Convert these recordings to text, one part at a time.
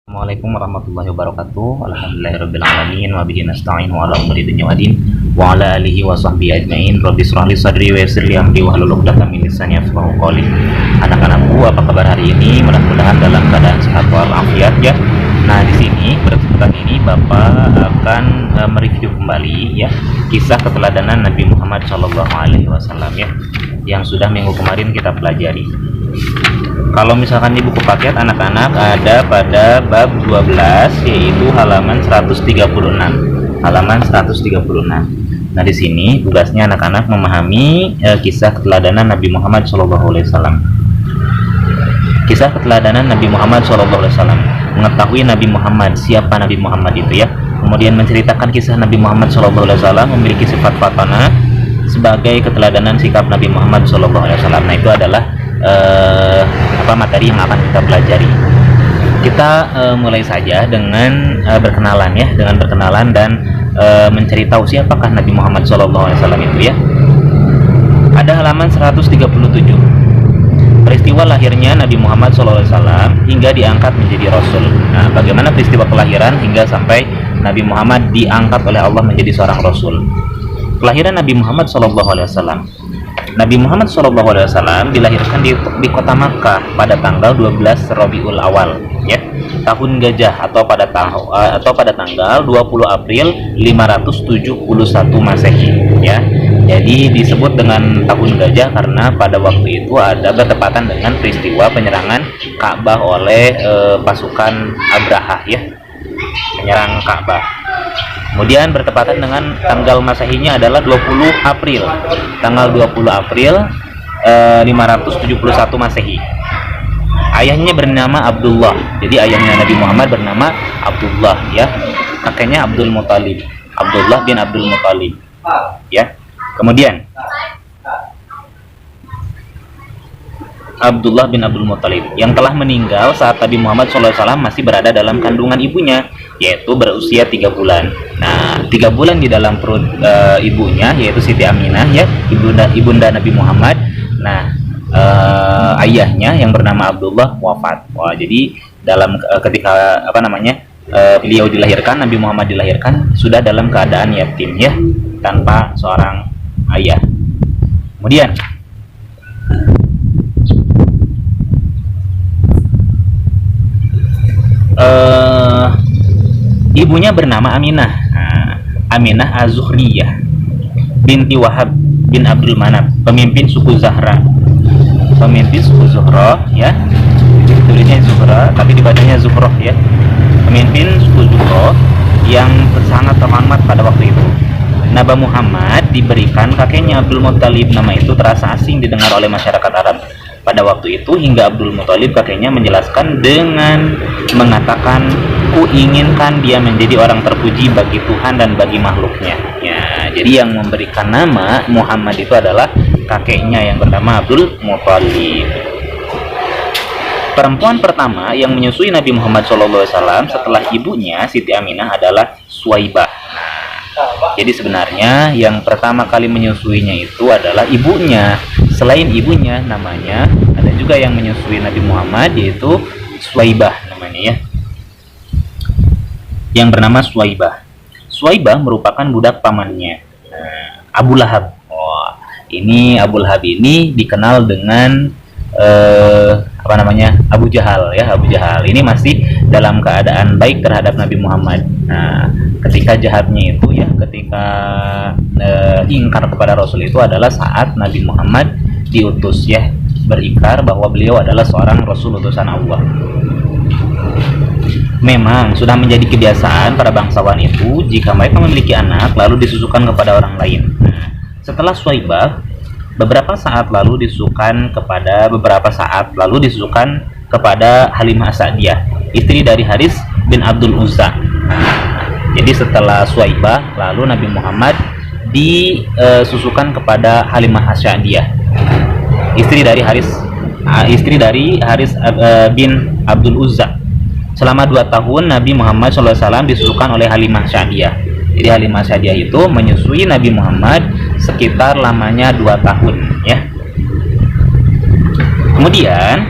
Assalamualaikum warahmatullahi wabarakatuh. Alhamdulillahirabbil wabihi nasta'in wa ala umuri dunya waddin wa ala alihi wa sahbihi ajmain. Rabbi shrah li sadri wa yassir li amri wahlul 'uqdatam min lisani yafqahu qawli. Anak-anakku, apa kabar hari ini? Mudah-mudahan dalam keadaan sehat walafiat ya. Nah, di sini pada kesempatan ini Bapak akan mereview kembali ya kisah keteladanan Nabi Muhammad SAW ya, yang sudah minggu kemarin kita pelajari. Kalau misalkan di buku paket anak-anak ada pada bab 12 yaitu halaman 136. Halaman 136. Nah, di sini tugasnya anak-anak memahami kisah keteladanan Nabi Muhammad SAW. Kisah keteladanan Nabi Muhammad SAW, mengetahui Nabi Muhammad, siapa Nabi Muhammad itu ya. Kemudian menceritakan kisah Nabi Muhammad SAW memiliki sifat fatana sebagai keteladanan sikap Nabi Muhammad SAW. Nah, itu adalah materi yang akan kita pelajari. Kita mulai saja dengan berkenalan ya, dengan berkenalan dan mencari tahu siapakah Nabi Muhammad SAW itu ya. Ada halaman 137. Peristiwa lahirnya Nabi Muhammad SAW hingga diangkat menjadi Rasul. Nah, bagaimana peristiwa kelahiran hingga sampai Nabi Muhammad diangkat oleh Allah menjadi seorang Rasul? Kelahiran Nabi Muhammad SAW. Nabi Muhammad SAW dilahirkan di kota Makkah pada tanggal 12 Rabiul Awal ya, tahun gajah atau pada tanggal 20 April 571 Masehi ya. Jadi disebut dengan tahun gajah karena pada waktu itu ada bertepatan dengan peristiwa penyerangan Ka'bah oleh pasukan Abrahah ya, menyerang Ka'bah. Kemudian bertepatan dengan tanggal Masehinya adalah 20 April. Tanggal 20 April 571 Masehi. Ayahnya bernama Abdullah. Jadi ayahnya Nabi Muhammad bernama Abdullah ya. Kakeknya Abdul Muthalib. Abdullah bin Abdul Muthalib. Ya. Kemudian Abdullah bin Abdul Muthalib yang telah meninggal saat Nabi Muhammad SAW masih berada dalam kandungan ibunya, yaitu berusia 3 bulan. Nah, 3 bulan di dalam perut ibunya, yaitu Siti Aminah ya, ibunda Nabi Muhammad. Nah, ayahnya yang bernama Abdullah wafat. Wah, jadi dalam ketika beliau dilahirkan, Nabi Muhammad dilahirkan sudah dalam keadaan yatim ya, tanpa seorang ayah. Kemudian ibunya bernama Aminah. Aminah Az-Zuhriyah binti Wahab bin Abdul Manaf, pemimpin suku Zahra. Pemimpin suku Zuhra ya. Tulisnya Zuhra tapi dibacanya Zuhroh ya. Pemimpin suku Zuhra yang sangat terhormat pada waktu itu. Nabi Muhammad diberikan kakeknya Abdul Muthalib. Nama itu terasa asing didengar oleh masyarakat Arab pada waktu itu, hingga Abdul Muthalib kakeknya menjelaskan dengan mengatakan, "Ku inginkan dia menjadi orang terpuji bagi Tuhan dan bagi makhluknya." Ya, jadi yang memberikan nama Muhammad itu adalah kakeknya yang bernama Abdul Muthalib. Perempuan pertama yang menyusui Nabi Muhammad SAW setelah ibunya Siti Aminah adalah Suwaibah. Jadi sebenarnya yang pertama kali menyusuinya itu adalah ibunya. Selain ibunya namanya ada juga yang menyusui Nabi Muhammad, yaitu Suwaibah namanya ya, yang bernama Suwaibah. Suwaibah merupakan budak pamannya Abu Lahab. Ini Abu Lahab ini dikenal dengan Abu Jahal ya. Abu Jahal ini masih dalam keadaan baik terhadap Nabi Muhammad. Nah, ketika jahatnya itu ya, ketika ingkar kepada Rasul itu adalah saat Nabi Muhammad diutus ya, berikrar bahwa beliau adalah seorang Rasul utusan Allah. Memang sudah menjadi kebiasaan para bangsawan itu jika mereka memiliki anak lalu disusukan kepada orang lain. Nah, setelah Suwaibah beberapa saat lalu disusukan kepada Halimah As-Sa'diyah, istri dari Haris bin Abdul Uzza. Jadi setelah Suwaibah lalu Nabi Muhammad disusukan kepada Halimah As-Sa'diyah, istri dari Haris bin Abdul Uzza. Selama 2 tahun Nabi Muhammad SAW disusukan oleh Halimah As-Sa'diyah. Jadi Halimah As-Sa'diyah itu menyusui Nabi Muhammad sekitar lamanya 2 tahun ya. Kemudian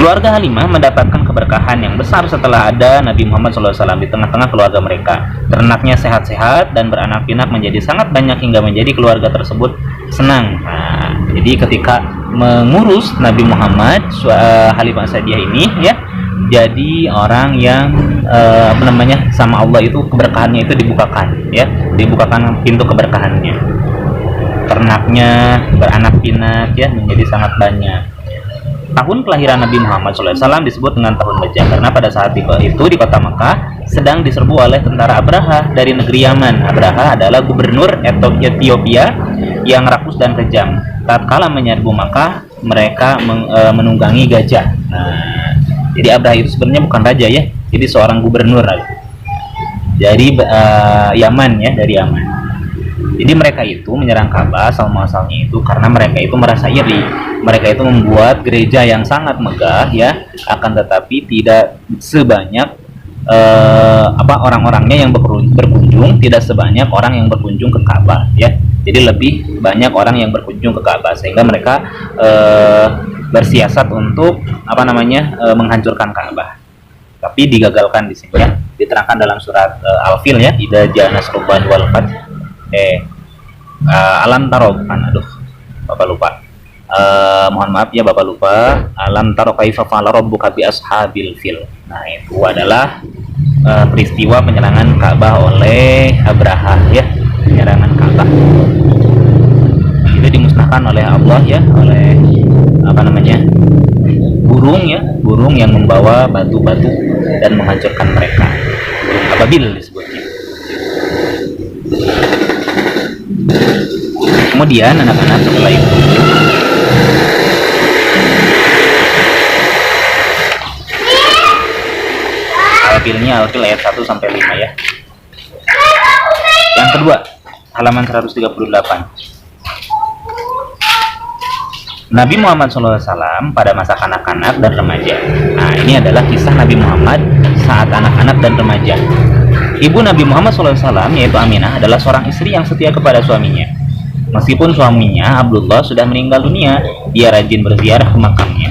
Keluarga Halimah mendapatkan keberkahan yang besar setelah ada Nabi Muhammad SAW di tengah-tengah keluarga mereka. Ternaknya sehat-sehat dan beranak pinak menjadi sangat banyak hingga menjadi keluarga tersebut senang. Nah, jadi ketika mengurus Nabi Muhammad, Halimah Sa'diyah ini ya, jadi orang yang sama Allah itu keberkahannya itu dibukakan ya, dibukakan pintu keberkahannya. Ternaknya beranak pinak ya menjadi sangat banyak. Tahun kelahiran Nabi Muhammad SAW disebut dengan tahun Bajjah karena pada saat itu di kota Makkah sedang diserbu oleh tentara Abraha dari negeri Yaman. Abraha adalah gubernur Ethiopia yang rakus dan kejam. Tatkala menyerbu Makkah, mereka menunggangi gajah. Nah, jadi Abraha itu sebenarnya bukan raja ya, jadi seorang gubernur. Jadi Yaman ya, dari Yaman. Jadi mereka itu menyerang Ka'bah asal-muasalnya itu karena mereka itu merasa iri. Mereka itu membuat gereja yang sangat megah ya, akan tetapi tidak sebanyak orang-orangnya yang berkunjung, tidak sebanyak orang yang berkunjung ke Ka'bah ya. Jadi lebih banyak orang yang berkunjung ke Ka'bah sehingga mereka bersiasat untuk menghancurkan Ka'bah. Tapi digagalkan di sini ya. Diterangkan dalam surat Al-Fil ya, idza jaa nasrullahi wal fath. Alam taro bukan, Bapak lupa. Mohon maaf ya Bapak lupa. Alam taro kaifa fa'ala rabbuka bi ashabil fil. Nah, itu adalah peristiwa penyerangan Ka'bah oleh Abraha ya, penyerangan Ka'bah. Itu dimusnahkan oleh Allah ya, oleh burung yang membawa batu-batu dan menghancurkan mereka. Burung ababil disebutnya. Kemudian anak-anak setelah itu Al-Fil ayat 1 sampai 5 ya. Yang kedua, halaman 138. Nabi Muhammad SAW pada masa kanak-kanak dan remaja. Nah, ini adalah kisah Nabi Muhammad saat anak-anak dan remaja. Ibu Nabi Muhammad SAW yaitu Aminah adalah seorang istri yang setia kepada suaminya. Meskipun suaminya Abdullah sudah meninggal dunia, dia rajin berziarah ke makamnya.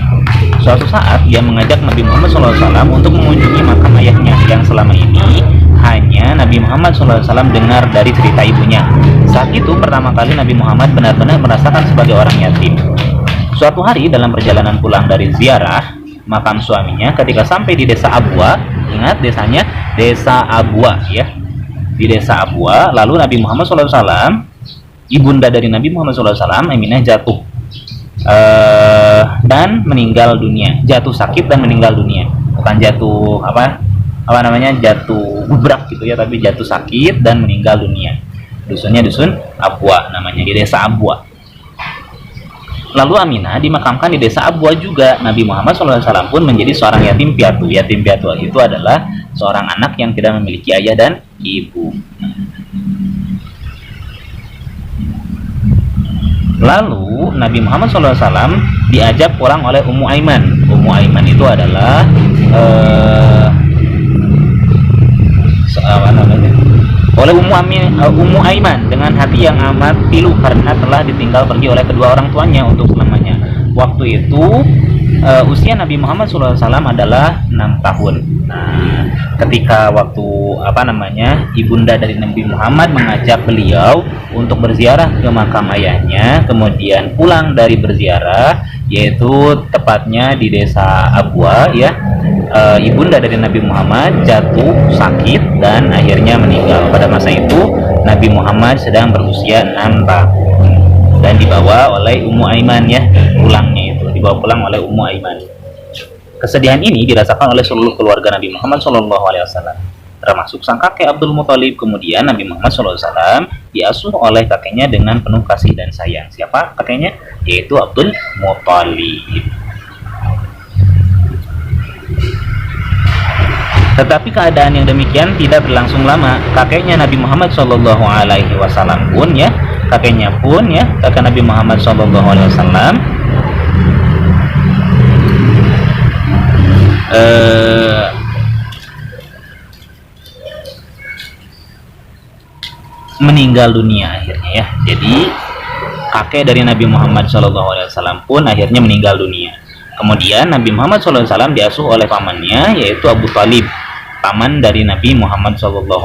Suatu saat dia mengajak Nabi Muhammad SAW untuk mengunjungi makam ayahnya yang selama ini hanya Nabi Muhammad SAW dengar dari cerita ibunya. Saat itu pertama kali Nabi Muhammad benar-benar merasakan sebagai orang yatim. Suatu hari dalam perjalanan pulang dari ziarah makam suaminya, ketika sampai di desa Abwa, ingat desanya desa Abwa ya, di desa Abwa, lalu Nabi Muhammad SAW, ibunda dari Nabi Muhammad SAW, Aminah jatuh dan meninggal dunia, jatuh sakit dan meninggal dunia, bukan jatuh jatuh gubrak gitu ya, tapi jatuh sakit dan meninggal dunia. Dusunnya dusun Abwa namanya, di desa Abwa. Lalu Aminah dimakamkan di desa Abwa juga. Nabi Muhammad SAW pun menjadi seorang yatim piatu. Yatim piatu itu adalah seorang anak yang tidak memiliki ayah dan ibu. Lalu Nabi Muhammad SAW diajak pulang oleh Ummu Aiman. Ummu Aiman itu adalah oleh Ummu Aiman dengan hati yang amat pilu karena telah ditinggal pergi oleh kedua orang tuanya untuk selamanya. Waktu itu usia Nabi Muhammad SAW adalah 6 tahun. Nah, ketika waktu ibunda dari Nabi Muhammad mengajak beliau untuk berziarah ke makam ayahnya, kemudian pulang dari berziarah, yaitu tepatnya di desa Abwa ya, ibunda dari Nabi Muhammad jatuh sakit dan akhirnya meninggal. Pada masa itu Nabi Muhammad sedang berusia 6 tahun dan dibawa oleh Ummu Aiman ya, pulangnya itu dibawa pulang oleh Ummu Aiman. Kesedihan ini dirasakan oleh seluruh keluarga Nabi Muhammad SAW, termasuk sang kakek Abdul Muthalib. Kemudian Nabi Muhammad SAW diasuh oleh kakeknya dengan penuh kasih dan sayang. Siapa kakeknya? Yaitu Abdul Muthalib. Tetapi keadaan yang demikian tidak berlangsung lama. Kakeknya Nabi Muhammad SAW pun ya, kakek Nabi Muhammad SAW meninggal dunia akhirnya ya. Jadi kakek dari Nabi Muhammad SAW pun akhirnya meninggal dunia. Kemudian Nabi Muhammad SAW diasuh oleh pamannya, yaitu Abu Thalib. Paman dari Nabi Muhammad SAW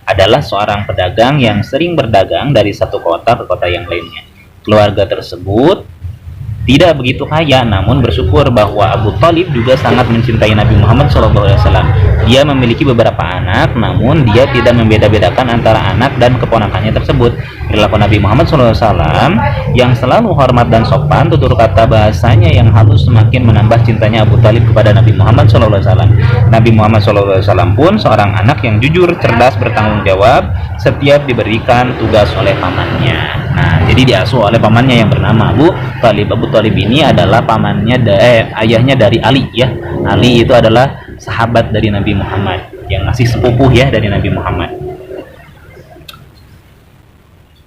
adalah seorang pedagang yang sering berdagang dari satu kota ke kota yang lainnya. Keluarga tersebut tidak begitu kaya, namun bersyukur bahwa Abu Thalib juga sangat mencintai Nabi Muhammad SAW. Dia memiliki beberapa anak, namun dia tidak membeda-bedakan antara anak dan keponakannya tersebut. Perilaku Nabi Muhammad SAW yang selalu hormat dan sopan, tutur kata bahasanya yang halus semakin menambah cintanya Abu Thalib kepada Nabi Muhammad SAW. Nabi Muhammad SAW pun seorang anak yang jujur, cerdas, bertanggung jawab setiap diberikan tugas oleh pamannya. Nah, jadi diasuh oleh pamannya yang bernama Abu Thalib. Abu Thalib ini adalah pamannya, ayahnya dari Ali ya. Ali itu adalah sahabat dari Nabi Muhammad yang masih sepupu ya dari Nabi Muhammad.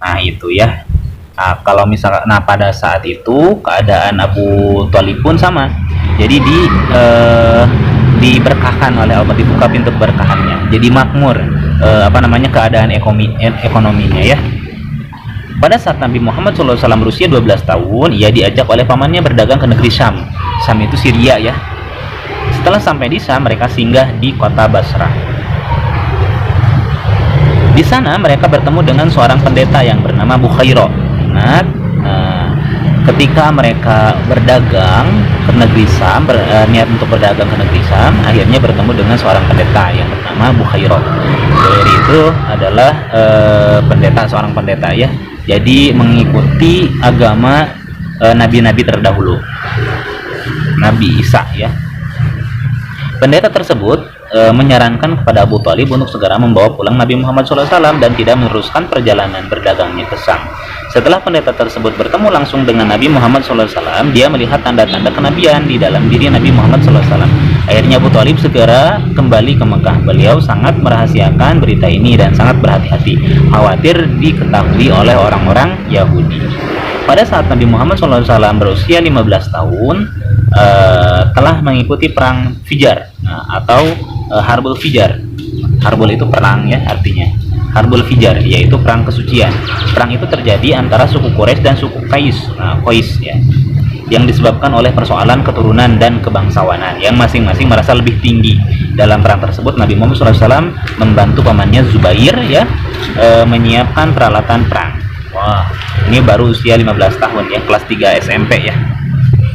Nah itu ya. Nah, kalau misalnya, nah pada saat itu keadaan Abu Thalib pun sama. Jadi diberkahkan oleh Allah, dibuka pintu keberkahannya. Jadi makmur keadaan ekonominya ya. Pada saat Nabi Muhammad SAW berusia 12 tahun, ia diajak oleh pamannya berdagang ke negeri Syam. Syam itu Syria ya. Setelah sampai di Syam, mereka singgah di kota Basrah. Di sana mereka bertemu dengan seorang pendeta yang bernama Bukhairah. Ingat, ketika mereka berdagang ke negeri Syam, niat untuk berdagang ke negeri Syam, akhirnya bertemu dengan seorang pendeta yang bernama Bukhairah. Bukhairah itu adalah seorang pendeta ya. Jadi mengikuti agama nabi-nabi terdahulu, Nabi Isa ya. Pendeta tersebut menyarankan kepada Abu Thalib untuk segera membawa pulang Nabi Muhammad SAW dan tidak meneruskan perjalanan berdagangnya ke Syam. Setelah pendeta tersebut bertemu langsung dengan Nabi Muhammad SAW, dia melihat tanda-tanda kenabian di dalam diri Nabi Muhammad SAW. Akhirnya Abu Thalib segera kembali ke Mekah. Beliau sangat merahasiakan berita ini dan sangat berhati-hati, khawatir diketahui oleh orang-orang Yahudi. Pada saat Nabi Muhammad SAW berusia 15 tahun, telah mengikuti perang Fijar atau Harbul Fijar. Harbul itu perang ya artinya. Harbul Fijar yaitu perang kesucian. Perang itu terjadi antara suku Quraisy dan suku Qais ya, yang disebabkan oleh persoalan keturunan dan kebangsawanan yang masing-masing merasa lebih tinggi. Dalam perang tersebut Nabi Muhammad SAW membantu pamannya Zubair ya, menyiapkan peralatan perang. Wah, ini baru usia 15 tahun ya, kelas 3 SMP ya.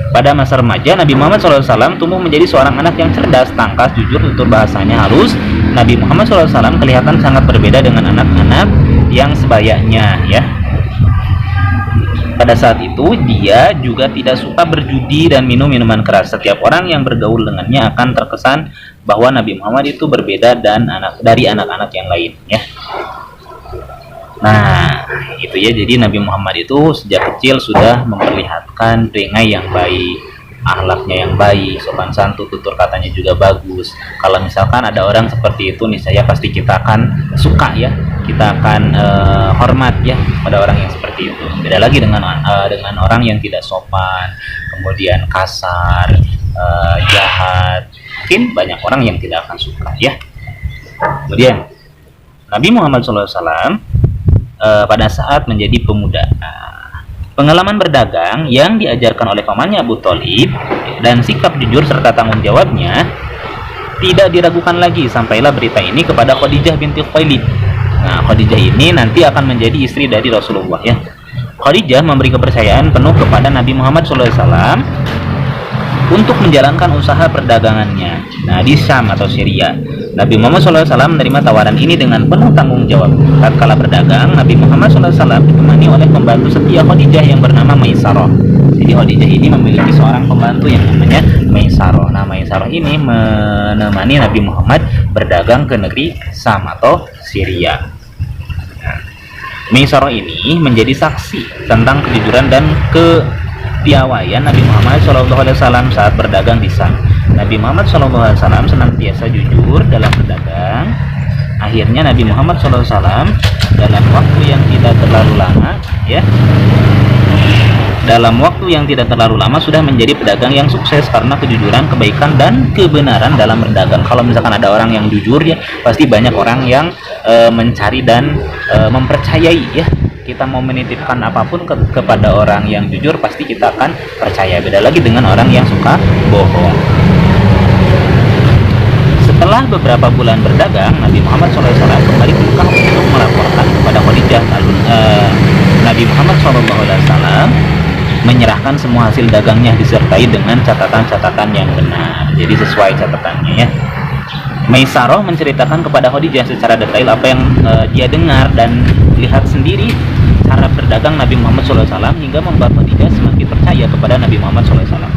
Pada masa remaja, Nabi Muhammad SAW tumbuh menjadi seorang anak yang cerdas, tangkas, jujur, tutur bahasanya halus. Nabi Muhammad SAW kelihatan sangat berbeda dengan anak-anak yang sebayanya ya. Pada saat itu, dia juga tidak suka berjudi dan minum minuman keras. Setiap orang yang bergaul dengannya akan terkesan bahwa Nabi Muhammad itu berbeda dari anak-anak yang lain ya. Nah, itu ya. Jadi Nabi Muhammad itu sejak kecil sudah memperlihatkan perangai yang baik, akhlaknya yang baik, sopan santun, tutur katanya juga bagus. Kalau misalkan ada orang seperti itu nih, saya pasti kita akan suka ya, kita akan hormat ya pada orang yang seperti itu. Beda lagi dengan orang yang tidak sopan, kemudian kasar, jahat. Mungkin banyak orang yang tidak akan suka ya. Kemudian Nabi Muhammad SAW pada saat menjadi pemuda, pengalaman berdagang yang diajarkan oleh pamannya Abu Thalib dan sikap jujur serta tanggung jawabnya tidak diragukan lagi. Sampailah berita ini kepada Khadijah binti Khuwailid. Nah, Khadijah ini nanti akan menjadi istri dari Rasulullah ya. Khadijah memberi kepercayaan penuh kepada Nabi Muhammad SAW untuk menjalankan usaha perdagangannya di Syam atau Syria. Nabi Muhammad SAW menerima tawaran ini dengan penuh tanggung jawab. Tatkala berdagang, Nabi Muhammad SAW ditemani oleh pembantu setia Khadijah yang bernama Maisarah. Jadi Khadijah ini memiliki seorang pembantu yang namanya Maisarah. Nah, Maisarah ini menemani Nabi Muhammad berdagang ke negeri Syam atau Syria. Maisarah ini menjadi saksi tentang kejujuran dan kepiawaian Nabi Muhammad SAW saat berdagang di Syam. Nabi Muhammad SAW senantiasa jujur dalam berdagang. Akhirnya Nabi Muhammad SAW dalam waktu yang tidak terlalu lama ya, dalam waktu yang tidak terlalu lama sudah menjadi pedagang yang sukses karena kejujuran, kebaikan, dan kebenaran dalam berdagang. Kalau misalkan ada orang yang jujur ya, pasti banyak orang yang mencari dan mempercayai ya. kita mau menitipkan apapun kepada orang yang jujur, pasti kita akan percaya. Beda lagi dengan orang yang suka bohong. Setelah beberapa bulan berdagang, Nabi Muhammad SAW kembali ke Mekah untuk melaporkan kepada Khadijah. Lalu Nabi Muhammad SAW menyerahkan semua hasil dagangnya disertai dengan catatan-catatan yang benar. Jadi sesuai catatannya ya. Maisarah menceritakan kepada Khadijah secara detail apa yang dia dengar dan lihat sendiri cara berdagang Nabi Muhammad SAW, hingga membuat Khadijah semakin percaya kepada Nabi Muhammad SAW.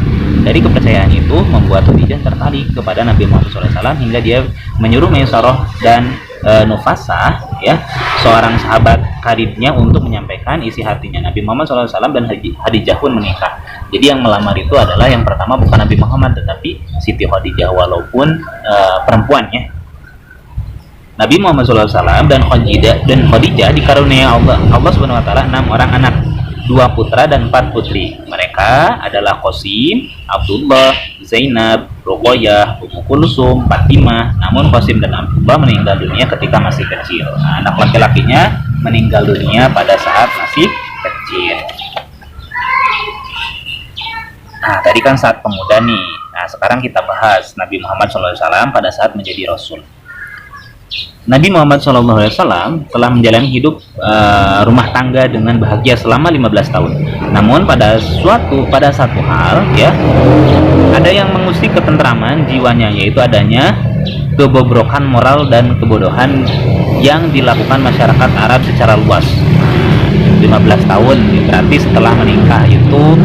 Dari kepercayaan itu membuat Khadijah tertarik kepada Nabi Muhammad SAW, hingga dia menyuruh Maisarah dan Nufasah, ya, seorang sahabat karibnya, untuk menyampaikan isi hatinya. Nabi Muhammad SAW dan Khadijah pun menikah. Jadi yang melamar itu adalah yang pertama bukan Nabi Muhammad, tetapi Siti Khadijah, walaupun perempuannya. Nabi Muhammad SAW dan Khadijah dikaruniai Allah Subhanahu Wa Taala 6 orang anak, 2 putra dan 4 putri. Mereka adalah Qasim, Abdullah, Zainab, Ruqayyah, Ummu Kulsum, Fatimah. Namun Qasim dan Abdullah meninggal dunia ketika masih kecil. Anak laki-lakinya meninggal dunia pada saat masih kecil. Nah, tadi kan saat pemuda nih. Nah, sekarang kita bahas Nabi Muhammad SAW pada saat menjadi Rasul. Nabi Muhammad SAW telah menjalani hidup rumah tangga dengan bahagia selama 15 tahun. Namun pada satu hal, ya, ada yang mengusik ketentraman jiwanya, yaitu adanya kebobrokan moral dan kebodohan yang dilakukan masyarakat Arab secara luas. 15 tahun berarti setelah menikah itu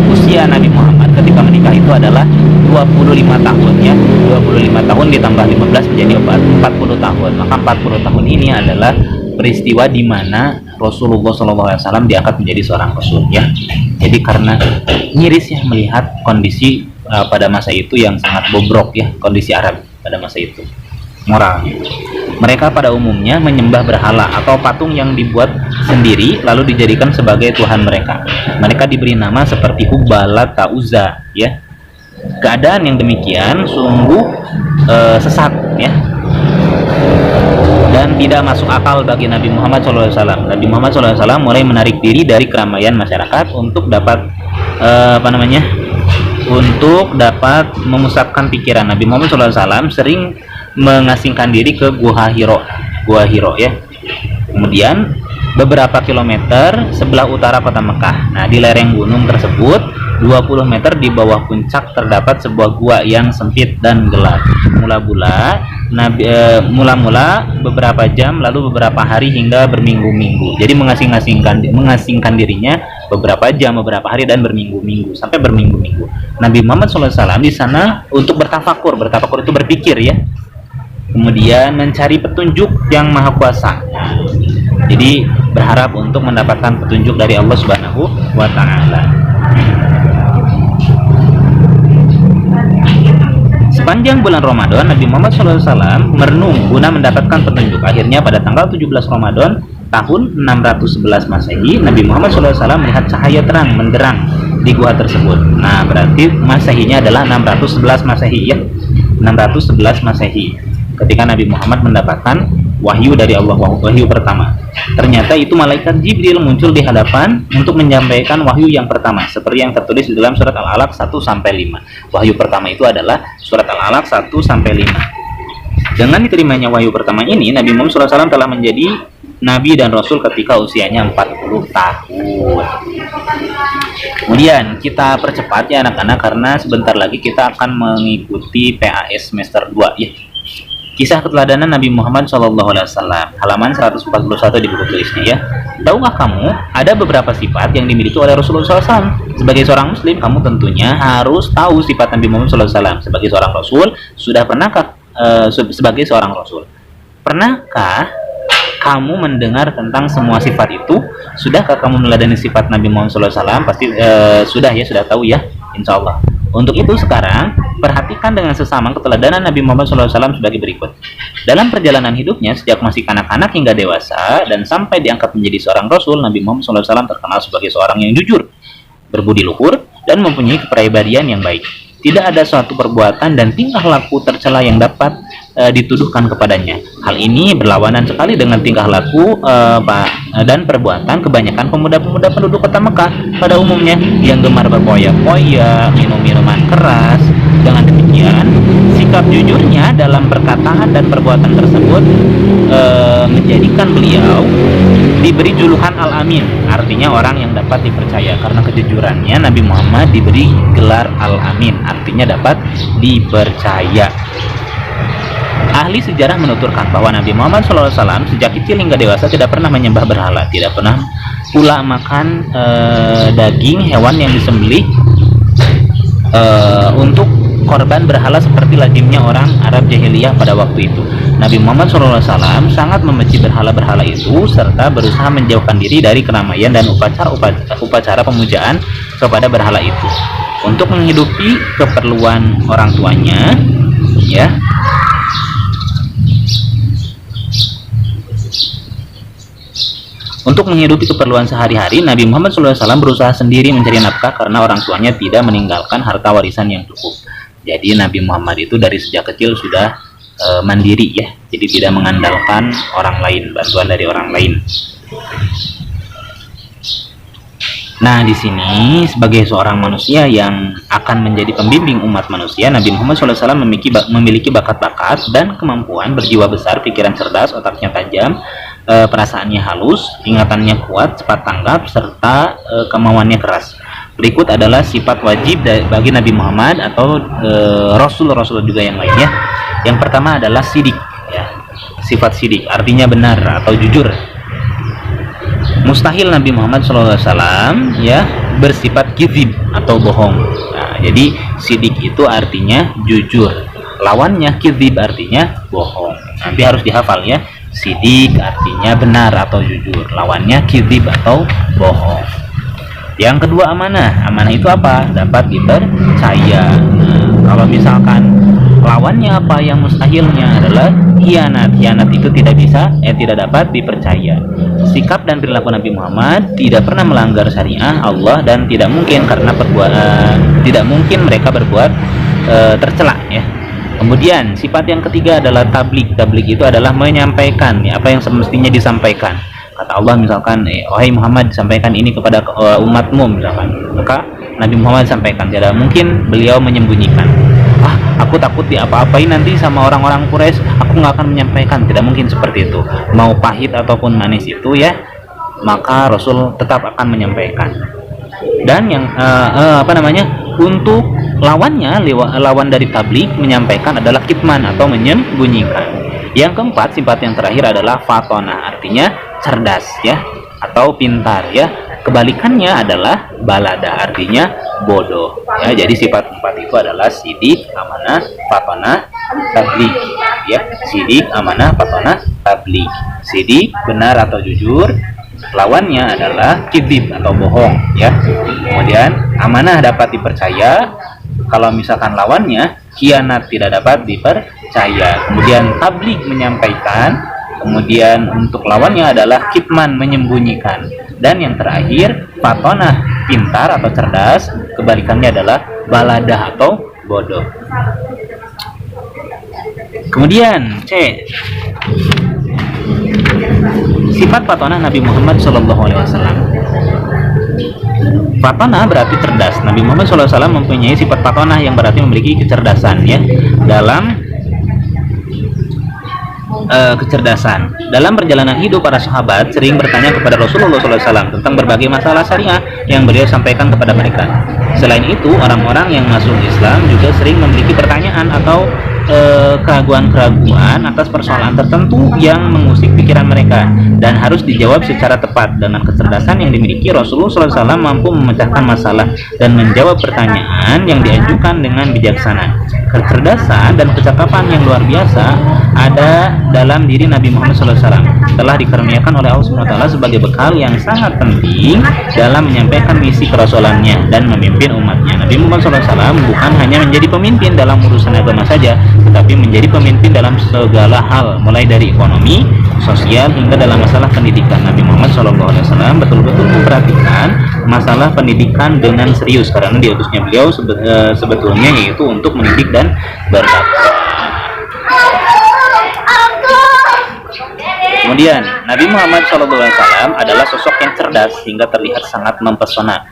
usia Nabi Muhammad ketika menikah itu adalah 25 tahun, ya. 25 tahun ditambah 15 menjadi 40 tahun. Maka 40 tahun ini adalah peristiwa di mana Rasulullah SAW diangkat menjadi seorang Rasul, ya. Jadi karena miris, ya, melihat kondisi pada masa itu yang sangat bobrok, ya, kondisi Arab pada masa itu, moral. Mereka pada umumnya menyembah berhala atau patung yang dibuat sendiri lalu dijadikan sebagai Tuhan mereka. Mereka diberi nama seperti Hubal, Lat, Uzza, ya. Keadaan yang demikian sungguh sesat, ya, dan tidak masuk akal bagi Nabi Muhammad SAW. Nabi Muhammad SAW mulai menarik diri dari keramaian masyarakat untuk dapat untuk dapat memusatkan pikiran. Nabi Muhammad SAW sering mengasingkan diri ke Gua Hiro, ya. Kemudian beberapa kilometer sebelah utara kota Mekah. Nah, di lereng gunung tersebut 20 meter di bawah puncak terdapat sebuah gua yang sempit dan gelap. Mula-mula beberapa jam, lalu beberapa hari hingga berminggu-minggu. Jadi mengasingkan dirinya beberapa jam, beberapa hari, dan berminggu-minggu, sampai berminggu-minggu. Nabi Muhammad SAW di sana untuk bertafakur itu berpikir, ya. Kemudian mencari petunjuk yang maha kuasa. Jadi berharap untuk mendapatkan petunjuk dari Allah Subhanahu wa Ta'ala. Sepanjang bulan Ramadan, Nabi Muhammad SAW merenung guna mendapatkan petunjuk. Akhirnya pada tanggal 17 Ramadan tahun 611 Masehi, Nabi Muhammad SAW melihat cahaya terang menderang di gua tersebut. Nah, berarti Masehinya adalah 611 Masehi, ya. 611 Masehi. Ketika Nabi Muhammad mendapatkan wahyu dari Allah, wahyu pertama. Ternyata itu malaikat Jibril muncul di hadapan untuk menyampaikan wahyu yang pertama, seperti yang tertulis di dalam surat Al-Alaq 1-5. Wahyu pertama itu adalah surat Al-Alaq 1-5. Dengan diterimanya wahyu pertama ini, Nabi Muhammad SAW telah menjadi Nabi dan Rasul ketika usianya 40 tahun. Kemudian kita percepat, ya, anak-anak, karena sebentar lagi kita akan mengikuti PAS semester 2, ya. Kisah keteladanan Nabi Muhammad SAW, halaman 141 di buku tulisnya, ya. Tahukah kamu ada beberapa sifat yang dimiliki oleh Rasulullah SAW? Sebagai seorang Muslim, kamu tentunya harus tahu sifat Nabi Muhammad SAW. Sebagai seorang Rasul, sebagai seorang Rasul, pernahkah kamu mendengar tentang semua sifat itu? Sudahkah kamu meneladani sifat Nabi Muhammad SAW? Pasti sudah, ya, sudah tahu, ya, insya Allah. Untuk itu sekarang perhatikan dengan sesama keteladanan Nabi Muhammad SAW sebagai berikut. Dalam perjalanan hidupnya sejak masih kanak-kanak hingga dewasa dan sampai diangkat menjadi seorang Rasul, Nabi Muhammad SAW terkenal sebagai seorang yang jujur, berbudi luhur, dan mempunyai kepribadian yang baik. Tidak ada suatu perbuatan dan tingkah laku tercela yang dapat dituduhkan kepadanya. Hal ini berlawanan sekali dengan tingkah laku dan perbuatan kebanyakan pemuda-pemuda penduduk kota Mekah pada umumnya yang gemar berpoya-poya, minum minuman keras. Dengan demikian, sikap jujurnya dalam perkataan dan perbuatan tersebut menjadikan beliau diberi julukan Al-Amin, artinya orang yang dapat dipercaya. Karena kejujurannya, Nabi Muhammad diberi gelar Al-Amin, artinya dapat dipercaya. Ahli sejarah menuturkan bahwa Nabi Muhammad SAW sejak kecil hingga dewasa tidak pernah menyembah berhala, tidak pernah pula makan daging hewan yang disembelih untuk korban berhala seperti lazimnya orang Arab jahiliyah pada waktu itu. Nabi Muhammad SAW sangat membenci berhala-berhala itu serta berusaha menjauhkan diri dari keramaian dan upacara pemujaan kepada berhala itu. Untuk menghidupi keperluan orang tuanya, ya. Untuk menghidupi keperluan sehari-hari, Nabi Muhammad SAW berusaha sendiri mencari nafkah karena orang tuanya tidak meninggalkan harta warisan yang cukup. Jadi Nabi Muhammad itu dari sejak kecil sudah mandiri ya, jadi tidak mengandalkan orang lain, bantuan dari orang lain. Nah, di sini sebagai seorang manusia yang akan menjadi pembimbing umat manusia, Nabi Muhammad SAW memiliki bakat-bakat dan kemampuan, berjiwa besar, pikiran cerdas, otaknya tajam, perasaannya halus, ingatannya kuat, cepat tanggap, serta kemauannya keras. Berikut adalah sifat wajib bagi Nabi Muhammad atau Rasul-Rasul juga yang lainnya. Yang pertama adalah sidik, ya. Sifat sidik artinya benar atau jujur. Mustahil Nabi Muhammad SAW ya bersifat kizib atau bohong. Nah, jadi sidik itu artinya jujur, lawannya kizib artinya bohong. Nanti harus dihafal ya. Sidik artinya benar atau jujur, lawannya kizib atau bohong. Yang kedua amanah. Amanah itu apa? Dapat dipercaya. Nah, kalau misalkan lawannya apa, yang mustahilnya adalah khianat. Khianat itu tidak dapat dipercaya. Sikap dan perilaku Nabi Muhammad tidak pernah melanggar syariah Allah dan tidak mungkin tidak mungkin mereka berbuat tercela ya. Kemudian sifat yang ketiga adalah tablik. Tablik itu adalah menyampaikan ya, apa yang semestinya disampaikan. Kata Allah misalkan, wahai Muhammad, sampaikan ini kepada umatmu misalkan. Maka Nabi Muhammad sampaikan, tidak mungkin beliau menyembunyikan. Aku takut diapa-apain nanti sama orang-orang Quraisy, aku nggak akan menyampaikan. Tidak mungkin seperti itu. Mau pahit ataupun manis itu ya, maka Rasul tetap akan menyampaikan. Dan yang untuk lawannya, lawan dari tablik menyampaikan adalah kitman atau menyembunyikan. Yang keempat, sifat yang terakhir adalah fatona, artinya cerdas ya atau pintar ya. Kebalikannya adalah balada, artinya bodoh ya. Jadi sifat empat itu adalah sidik, amanah, fatona, tablik ya. Sidik, amanah, fatona, tablik. Sidik benar atau jujur, lawannya adalah kizib atau bohong ya. Kemudian amanah dapat dipercaya, kalau misalkan lawannya khianat tidak dapat dipercaya. Kemudian tablik menyampaikan, kemudian untuk lawannya adalah kitman menyembunyikan, dan yang terakhir fatonah pintar atau cerdas, kebalikannya adalah baladah atau bodoh. Kemudian C, sifat fatonah Nabi Muhammad SAW. Fatonah berarti cerdas. Nabi Muhammad SAW mempunyai sifat fatonah yang berarti memiliki kecerdasan ya. Kecerdasan. Dalam perjalanan hidup, para sahabat sering bertanya kepada Rasulullah SAW tentang berbagai masalah syariah yang beliau sampaikan kepada mereka. Selain itu, orang-orang yang masuk Islam juga sering memiliki pertanyaan atau keraguan-keraguan atas persoalan tertentu yang mengusik pikiran mereka dan harus dijawab secara tepat. Dengan kecerdasan yang dimiliki, Rasulullah SAW mampu memecahkan masalah dan menjawab pertanyaan yang diajukan dengan bijaksana. Kecerdasan dan kecakapan yang luar biasa ada dalam diri Nabi Muhammad SAW, telah dikaruniakan oleh Allah SWT sebagai bekal yang sangat penting dalam menyampaikan misi kerasulannya dan memimpin umatnya. Nabi Muhammad SAW bukan hanya menjadi pemimpin dalam urusan agama saja, tetapi menjadi pemimpin dalam segala hal, mulai dari ekonomi, sosial, hingga dalam masalah pendidikan. Nabi Muhammad SAW betul-betul memperhatikan masalah pendidikan dengan serius, karena diutusnya beliau sebetulnya yaitu untuk mendidik dan berdakwah. Kemudian Nabi Muhammad SAW adalah sosok yang cerdas hingga terlihat sangat mempesona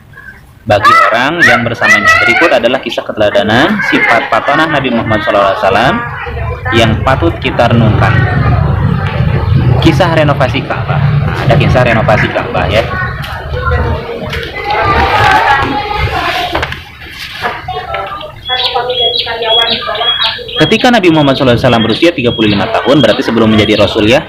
bagi orang yang bersamanya. Berikut adalah kisah keteladanan sifat patonah Nabi Muhammad SAW yang patut kita renungkan. Kisah renovasi Ka'bah. Ada kisah renovasi Ka'bah ya. Ketika Nabi Muhammad SAW berusia 35 tahun, berarti sebelum menjadi Rasul ya,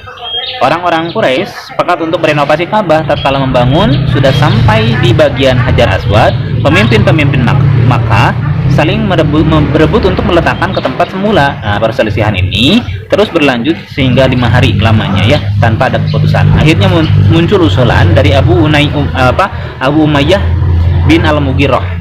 orang-orang Quraisy sepakat untuk merenovasi Ka'bah. Tatkala membangun sudah sampai di bagian Hajar Aswad, pemimpin-pemimpin Makkah saling berebut untuk meletakkan ke tempat semula. Nah, perselisihan ini terus berlanjut sehingga 5 hari lamanya ya, tanpa ada keputusan. Akhirnya muncul usulan dari Abu Umayyah bin Al-Mughirah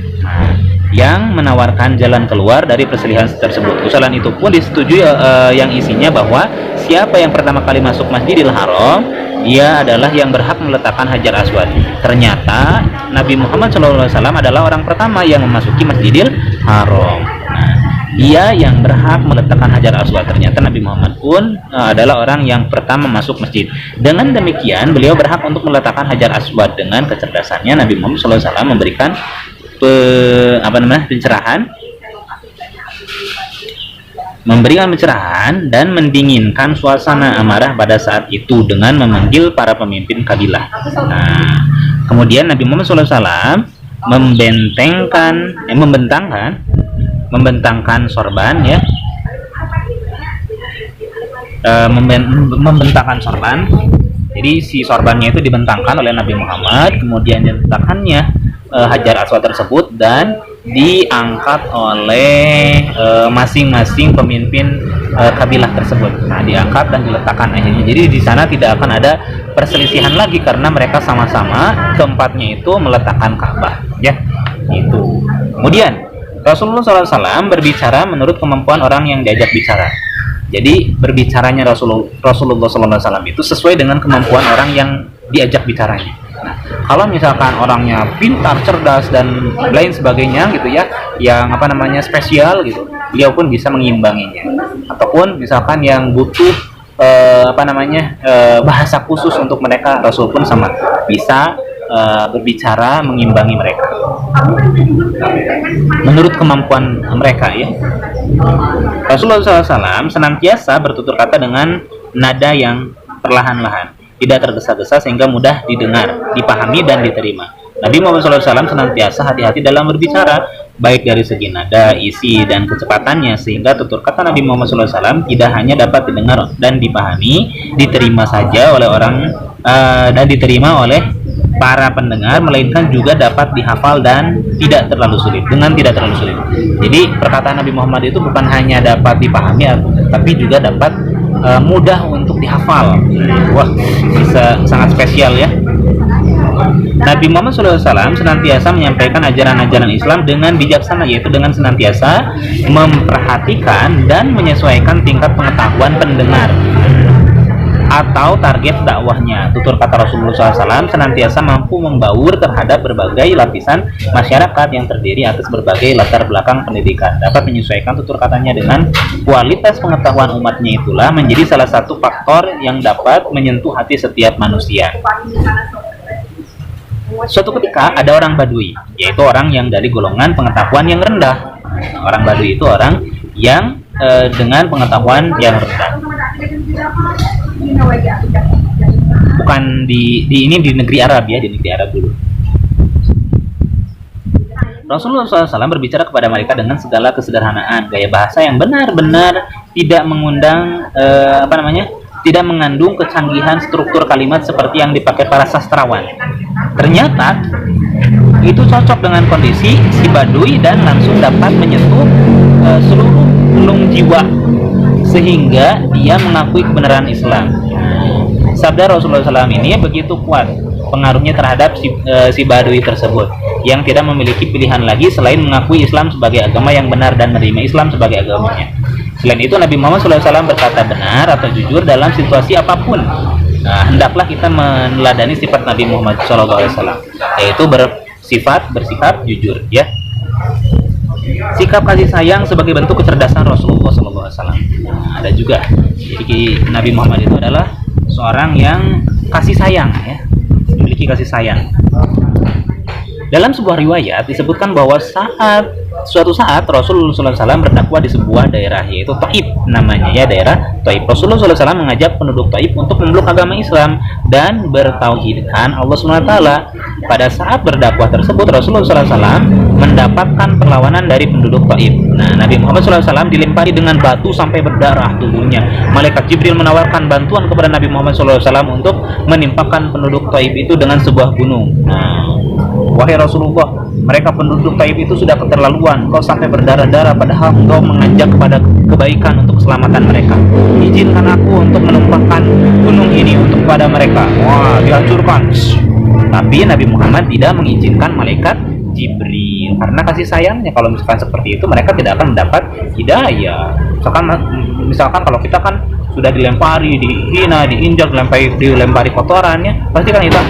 yang menawarkan jalan keluar dari perselisihan tersebut. Usulan itu pun disetujui yang isinya bahwa siapa yang pertama kali masuk Masjidil Haram, dia adalah yang berhak meletakkan Hajar Aswad. Ternyata Nabi Muhammad SAW adalah orang pertama yang memasuki Masjidil Haram. Nah, dia yang berhak meletakkan Hajar Aswad. Ternyata Nabi Muhammad pun adalah orang yang pertama masuk masjid. Dengan demikian, beliau berhak untuk meletakkan Hajar Aswad. Dengan kecerdasannya, Nabi Muhammad SAW memberikan pencerahan dan mendinginkan suasana amarah pada saat itu dengan memanggil para pemimpin kabilah. Nah, kemudian Nabi Muhammad SAW membentangkan sorban ya, membentangkan sorban. Jadi si sorbannya itu dibentangkan oleh Nabi Muhammad, kemudian diletakkannya Hajar Aswad tersebut dan diangkat oleh masing-masing pemimpin kabilah tersebut. Nah, diangkat dan diletakkan akhirnya. Jadi di sana tidak akan ada perselisihan lagi karena mereka sama-sama keempatnya itu meletakkan Ka'bah, ya. Itu. Kemudian Rasulullah SAW berbicara menurut kemampuan orang yang diajak bicara. Jadi berbicaranya Rasulullah SAW itu sesuai dengan kemampuan orang yang diajak bicaranya. Nah, kalau misalkan orangnya pintar, cerdas dan lain sebagainya gitu ya, yang spesial gitu, beliau pun bisa mengimbanginya. Ataupun misalkan yang butuh bahasa khusus untuk mereka, Rasul pun sama bisa berbicara mengimbangi mereka menurut kemampuan mereka ya. Rasulullah SAW senantiasa bertutur kata dengan nada yang perlahan-lahan, tidak tergesa-gesa sehingga mudah didengar, dipahami dan diterima. Nabi Muhammad SAW senantiasa hati-hati dalam berbicara, baik dari segi nada, isi, dan kecepatannya, sehingga tutur kata Nabi Muhammad SAW tidak hanya dapat didengar dan dipahami, diterima saja oleh dan diterima oleh para pendengar, melainkan juga dapat dihafal dan tidak terlalu sulit. Jadi perkataan Nabi Muhammad itu bukan hanya dapat dipahami, tapi juga dapat mudah untuk dihafal. Wah, bisa sangat spesial ya. Nabi Muhammad SAW senantiasa menyampaikan ajaran-ajaran Islam dengan bijaksana, yaitu dengan senantiasa memperhatikan dan menyesuaikan tingkat pengetahuan pendengar atau target dakwahnya. Tutur kata Rasulullah SAW senantiasa mampu membaur terhadap berbagai lapisan masyarakat yang terdiri atas berbagai latar belakang pendidikan. Dapat menyesuaikan tutur katanya dengan kualitas pengetahuan umatnya, itulah menjadi salah satu faktor yang dapat menyentuh hati setiap manusia. Suatu ketika ada orang Badui, yaitu orang yang dari golongan pengetahuan yang rendah. Orang Badui itu orang yang dengan pengetahuan yang rendah. Bukan di negeri Arab ya, di negeri Arab dulu. Rasulullah SAW berbicara kepada mereka dengan segala kesederhanaan, gaya bahasa yang benar-benar tidak mengundang tidak mengandung kecanggihan struktur kalimat seperti yang dipakai para sastrawan. Ternyata itu cocok dengan kondisi si Badui dan langsung dapat menyentuh seluruh relung jiwa sehingga dia mengakui kebenaran Islam. Sabda Rasulullah SAW ini begitu kuat pengaruhnya terhadap si Badui tersebut yang tidak memiliki pilihan lagi selain mengakui Islam sebagai agama yang benar dan menerima Islam sebagai agamanya. Selain itu, Nabi Muhammad SAW berkata benar atau jujur dalam situasi apapun. Nah, hendaklah kita meneladani sifat Nabi Muhammad SAW, yaitu bersikap jujur, ya. Sikap kasih sayang sebagai bentuk kecerdasan Rasulullah SAW. Nah, ada juga. Jadi Nabi Muhammad itu adalah seorang yang kasih sayang, ya, memiliki kasih sayang. Dalam sebuah riwayat disebutkan bahwa suatu saat Rasulullah SAW berdakwah di sebuah daerah, yaitu Taif namanya, ya, daerah Taif. Rasulullah SAW mengajak penduduk Taif untuk memeluk agama Islam dan bertauhidkan Allah SWT. Pada saat berdakwah tersebut, Rasulullah SAW mendapatkan perlawanan dari penduduk Taif. Nah, Nabi Muhammad SAW dilempari dengan batu sampai berdarah tubuhnya. Malaikat Jibril menawarkan bantuan kepada Nabi Muhammad SAW untuk menimpakan penduduk Taif itu dengan sebuah gunung. Nah, wahai Rasulullah, mereka penduduk Taif itu sudah keterlaluan. Kau sampai berdarah-darah padahal engkau mengajak kepada kebaikan untuk keselamatan mereka. Izinkan aku untuk menumpahkan gunung ini untuk pada mereka. Wah, dihancurkan. Tapi Nabi Muhammad tidak mengizinkan malaikat Jibril karena kasih sayangnya. Kalau misalkan seperti itu, mereka tidak akan mendapat hidayah. Misalkan kalau kita kan sudah dilempari, dihina, diinjak, dilempari kotorannya, pasti kan kita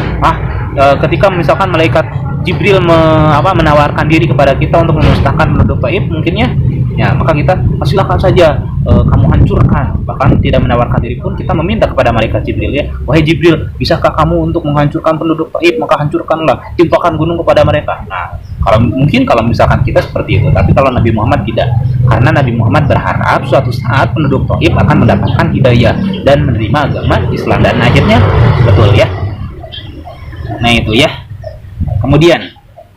ketika misalkan malaikat Jibril menawarkan diri kepada kita untuk memusnahkan penduduk Taif, mungkinnya ya maka kita silakan saja kamu hancurkan. Bahkan tidak menawarkan diri pun kita meminta kepada malaikat Jibril, ya, wahai Jibril, bisakah kamu untuk menghancurkan penduduk Taif? Maka hancurkanlah, timpakan gunung kepada mereka. Nah, kalau misalkan kita seperti itu, tapi kalau Nabi Muhammad tidak, karena Nabi Muhammad berharap suatu saat penduduk Taif akan mendapatkan hidayah dan menerima agama Islam, dan akhirnya betul, ya. Nah, itu, ya. Kemudian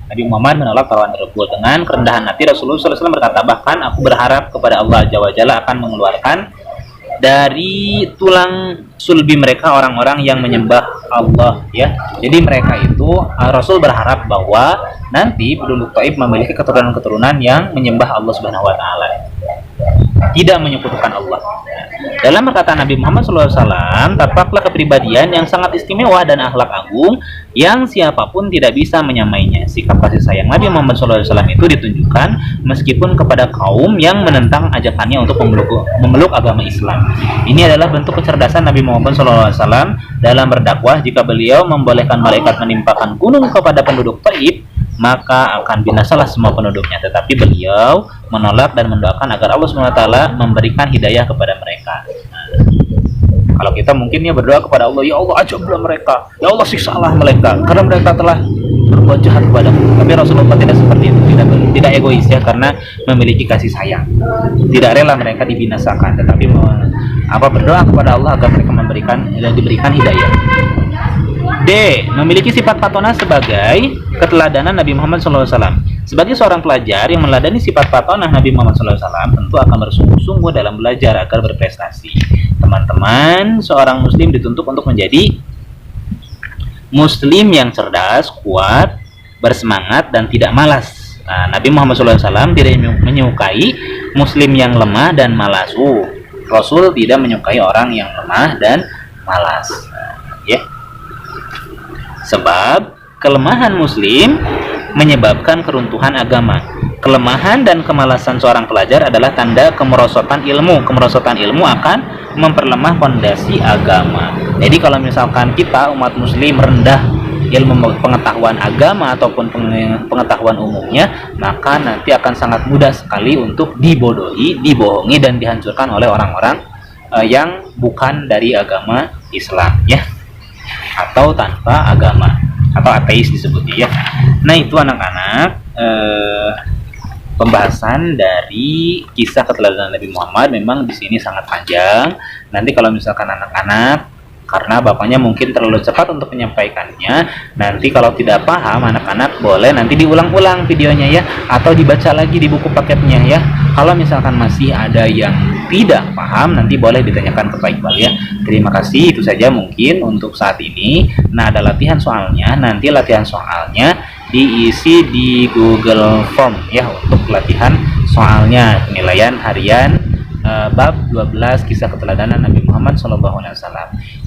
Nabi Muhammad menolak tawaran tersebut dengan kerendahan hati. Rasulullah SAW berkata, bahkan aku berharap kepada Allah Azza wa Jalla akan mengeluarkan dari tulang sulbi mereka orang-orang yang menyembah Allah, ya. Jadi mereka itu, Rasul berharap bahwa nanti penduduk Taif memiliki keturunan-keturunan yang menyembah Allah Subhanahu wa taala, tidak menyekutukan Allah. Dalam perkataan Nabi Muhammad SAW, tampaklah kepribadian yang sangat istimewa dan akhlak agung yang siapapun tidak bisa menyamainya. Sikap kasih sayang Nabi Muhammad SAW itu ditunjukkan meskipun kepada kaum yang menentang ajakannya untuk memeluk agama Islam. Ini adalah bentuk kecerdasan Nabi Muhammad SAW dalam berdakwah. Jika beliau membolehkan malaikat menimpakan gunung kepada penduduk Taif, maka akan binasalah semua penduduknya. Tetapi beliau menolak dan mendoakan agar Allah SWT memberikan hidayah kepada mereka. Kalau kita mungkin berdoa kepada Allah, ya Allah azablah mereka, ya Allah siksalah mereka karena mereka telah berbuat jahat kepadamu. Tapi Rasulullah tidak seperti itu, tidak egois, ya, karena memiliki kasih sayang. Tidak rela mereka dibinasakan, tetapi berdoa kepada Allah agar mereka diberikan hidayah. D. Memiliki sifat patona sebagai keteladanan Nabi Muhammad SAW. Sebagai seorang pelajar yang meneladani sifat patonah Nabi Muhammad SAW, tentu akan bersungguh-sungguh dalam belajar agar berprestasi. Teman-teman, seorang muslim dituntut untuk menjadi muslim yang cerdas, kuat, bersemangat, dan tidak malas. Nah, Nabi Muhammad SAW tidak menyukai muslim yang lemah dan malas. Rasul tidak menyukai orang yang lemah dan malas. Ya. Sebab kelemahan muslim menyebabkan keruntuhan agama. Kelemahan dan kemalasan seorang pelajar adalah tanda kemerosotan ilmu. Kemerosotan ilmu akan memperlemah fondasi agama. Jadi kalau misalkan kita umat muslim rendah ilmu pengetahuan agama ataupun pengetahuan umumnya, maka nanti akan sangat mudah sekali untuk dibodohi, dibohongi, dan dihancurkan oleh orang-orang yang bukan dari agama Islam, ya, atau tanpa agama, atau ateis disebutnya, ya. Nah, itu anak-anak pembahasan dari kisah keteladanan Nabi Muhammad. Memang di sini sangat panjang. Nanti kalau misalkan anak-anak, karena bapaknya mungkin terlalu cepat untuk menyampaikannya, nanti kalau tidak paham, anak-anak boleh nanti diulang-ulang videonya, ya, atau dibaca lagi di buku paketnya, ya. Kalau misalkan masih ada yang tidak paham, nanti boleh ditanyakan ke Pak Iqbal, ya. Terima kasih, itu saja mungkin untuk saat ini. Nah, ada latihan soalnya. Nanti latihan soalnya diisi di Google Form, ya, untuk latihan soalnya penilaian harian bab 12 kisah keteladanan Nabi Muhammad SAW.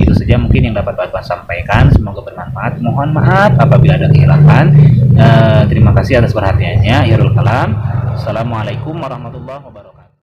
Itu saja mungkin yang dapat Bapak sampaikan, semoga bermanfaat. Mohon maaf apabila ada kehilangan. Terima kasih atas perhatiannya. Akhirul kalam. Assalamualaikum warahmatullahi wabarakatuh.